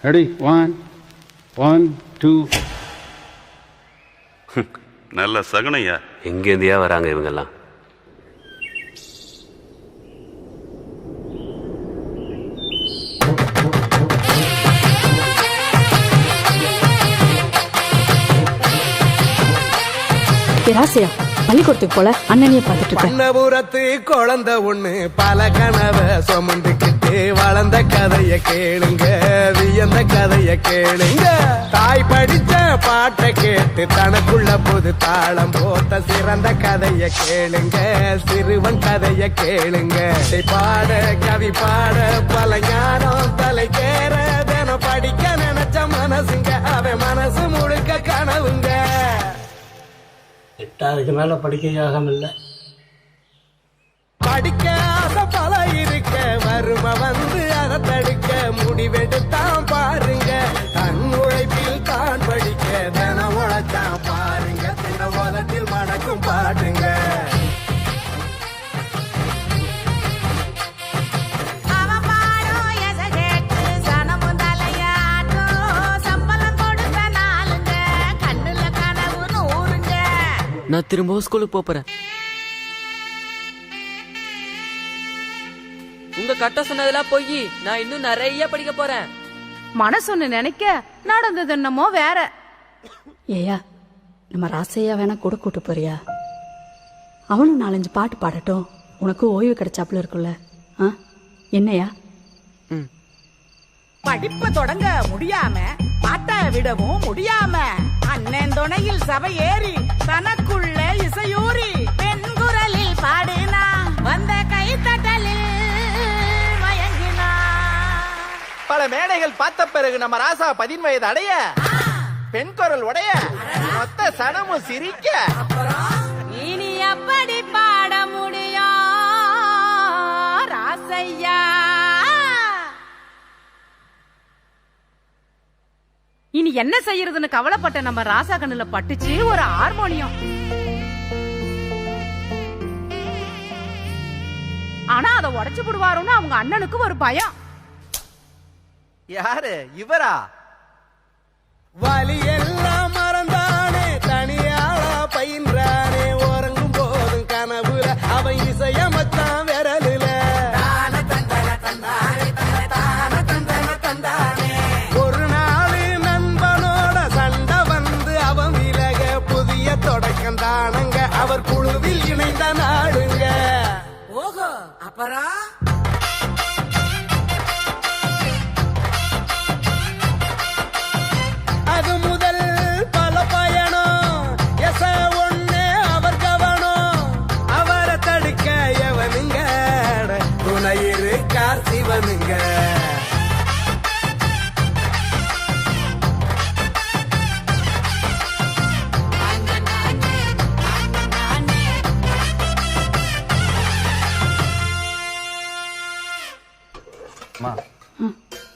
Ready, 1 1 2. நல்ல சகனையா. எங்கேருந்தியா வராங்க இவங்கெல்லாம்? ராசியா பள்ளிக்கூடத்துக்கு போல அண்ணனையே பார்த்துட்டு இருக்கேன். பண்ணபுரத்து குழந்தை ஒண்ணு பல கனவை சுமந்துக்கிட்டு வளர்ந்த கதைய கேளுங்க, வியந்த கதைய கேளுங்க. தாய் படிச்ச பாட்டை கேட்டு தனக்குள்ள புது தாளம் போட்ட சிறந்த கதைய கேளுங்க, சிறுவன் கதைய கேளுங்க. பாட கவி பாட பல ஞானம் தலை கேற தினம் படிக்க நினைச்ச மனசுங்க, அவன் மனசு முழுக்க கனவுங்க. அதுக்கு மேல படிக்க யாகம் இல்ல. படிக்க ஆசை பல இருக்க, வறுமை வந்து அதை தடுக்க முடிவெடுத்தான் பாருங்க. தன் உழைப்பில் தான் படிக்க தினம் உழைச்சான் பாருங்க, தின உலகத்தில் மடக்கும் பாடுங்க. நான் திரும்பவும் ஸ்கூலுக்கு போறேன். உங்க கட்ட சொன்னதெல்லாம் போய் நான் இன்னும் நிறைய படிக்க போறேன். மனசொன்னு நினைக்க நடந்தது என்னமோ வேற. ஏயா நம்ம ராசையா வேணா கூட கூட்டு போறியா? அவனும் 4-5 பாட்டு பாடட்டும், உனக்கு ஓய்வு கிடைச்சாப்புல இருக்குல்ல. என்னையா? படிப்ப தொடங்க முடியாம பாட்ட விடவும் முடியாம அண்ணன் துணையில் சபை ஏறி தனக்குள்ள இசையூறி பெண் குரலில் பாடினா வந்த கைத்தட்டலில் மயங்கினா. பல மேடைகள் பார்த்த பிறகு நம்ம ராசா 10 வயது அடைய, பெண் குரல் உடைய, மொத்த சனமும் சிரிக்க. இனி அப்படி பாட முடியும் ராசையா? இனி என்ன செய்யறதுன்னு கவலைப்பட்ட நம்ம ராசா கண்ணுல பட்டுச்சு ஒரு ஹார்மோனியம். ஆனா அதை உடைச்சு போடுவாரோன்னு அவங்க அண்ணனுக்கு ஒரு பயம். யாரு இவரா? வலி எல்லாம் மறந்தானே, தனியாளா பயின்றானே, உறங்கும் போதும் கனவுல அவன் இசையமத்தான் விரலுல. ஒரு நாள் நண்பனோட சண்டை வந்து அவன் விலக புதிய தொடக்கம் தானங்க, அவர் குழுவில் இணைந்த நாடுங்க. ஓஹோ, அப்புறம் அது முதல் பல பயணம், எச ஒண்ணே அவர் கவனம். அவரை தடுக்க எவனுங்க, துணை இருக்கார் சிவனுங்க.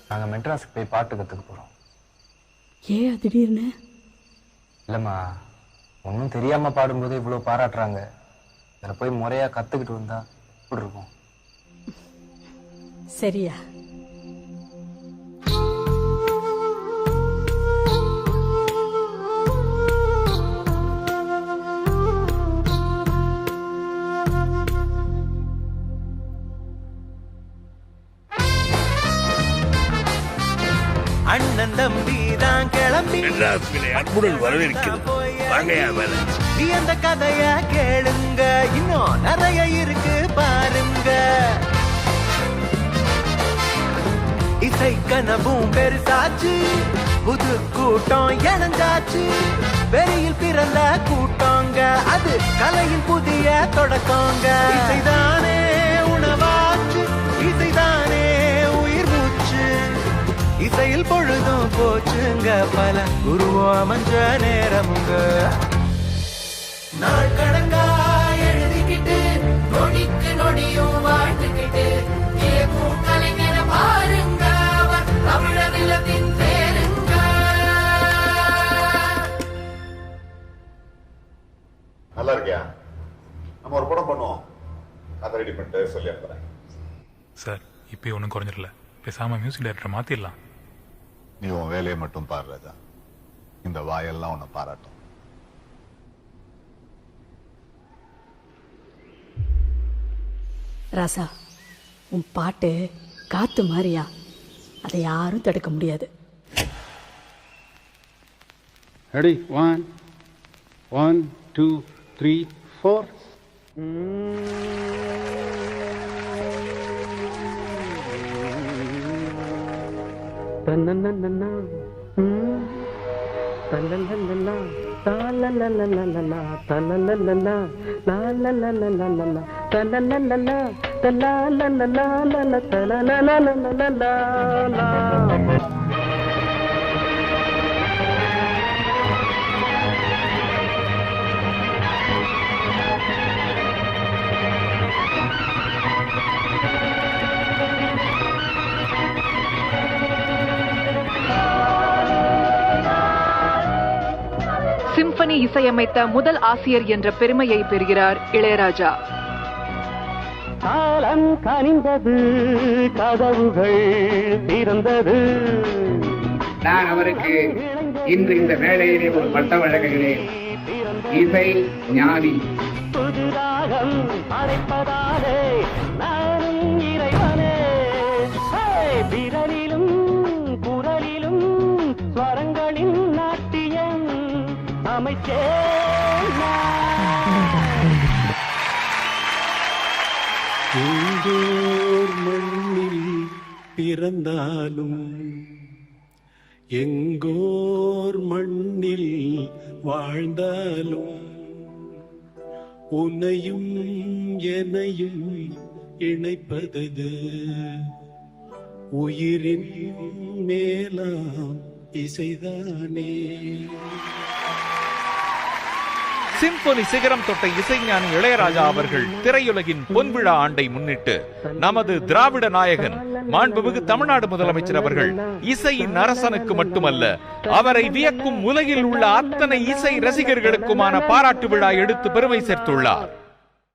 நாங்க மெட்ராஸுக்கு போய் பாட்டு கத்துக்க போறோம். ஏன் திடீர்னு? இல்லம்மா, ஒன்றும் தெரியாம பாடும்போது இவ்வளவு பாராட்டுறாங்க. இதில் போய் முறையா கத்துக்கிட்டு வந்தா இப்படி இருக்கும். சரியா? அண்ணன் தம்பி தான் கிளம்பி அன்புடன் வரவேற்கிறது. வாங்கயா வேலை. நீ அந்த கதைய கேளுங்க, இன்னும் நிறைய இருக்கு பாருங்க. இசை கனவும் பெருசாச்சு, புது கூட்டம் இணைஞ்சாச்சு. வெளியில் பிறந்த கூட்டங்க, அது கலையின் புதிய தொடக்கங்க. இசைதானே உணவாச்சு, இசைதானே உயிர் மூச்சு. இசையில் பொழுதும் போச்சுங்க, பல குருவோ அமைஞ்ச நேரமுங்க. நாள் கடங்கா எழுதிக்கிட்டு நொடிக்கு நொடியும் வாழ்ந்துக்கிட்டு கலைஞர பாருங்க, அவர் தமிழர் இல்லத்தின் பேருங்க. நல்லா இருக்கியா? நம்ம ஒரு படம் பண்ணுவோம், அதை ரெடி பண்ணிட்டு சொல்லி அனுப்புறேன். சார் இப்போ ஒன்றும் குறைஞ்சிடல, பேசாமல் மியூசிக் டைரக்டரை மாற்றிடலாம். நீ உன் வேலையை மட்டும் பாரு ராஜா. இந்த வாயெல்லாம் உன்னை பாராட்டும். ராசா, உன் பாட்டு காத்து மாதிரியா, அதை யாரும் தடுக்க முடியாது. Ready? 1, 2, 3, 4. சிம்பனி இசையமைத்த முதல் ஆசிரியர் என்ற பெருமையை பெறுகிறார் இளையராஜா. காலம் கனிந்தது, கதவுகள் திறந்தது. நான் அவருக்கு இன்று இந்த வேளையிலே ஒரு பட்டம் வழங்குகிறேன். இசை ஞானி. புதுராகம் அரைப்பதாலே நானும் இறைவனே. விரலிலும் குரலிலும் ஸ்வரங்களின் நாட்டியம் அமைச்சே. எங்கோர் மண்ணில் பிறந்தாலும் எங்கோர் மண்ணில் வாழ்ந்தாலும் உன்னையும் என்னையும் இணைப்பது உயிரின் மேலாம் இசைதானே. சிம்பொனி சிகரம் தொட்ட இசைஞானி இளையராஜா அவர்கள் திரையுலகின் பொன்விழா ஆண்டை முன்னிட்டு நமது திராவிட நாயகன் மாண்புமிகு தமிழ்நாடு முதலமைச்சர் அவர்கள் இசையின் அரசனுக்கு மட்டுமல்ல, அவரை வியக்கும் உலகில் உள்ள அத்தனை இசை ரசிகர்களுக்குமான பாராட்டு விழா எடுத்து பெருமை சேர்த்துள்ளார்.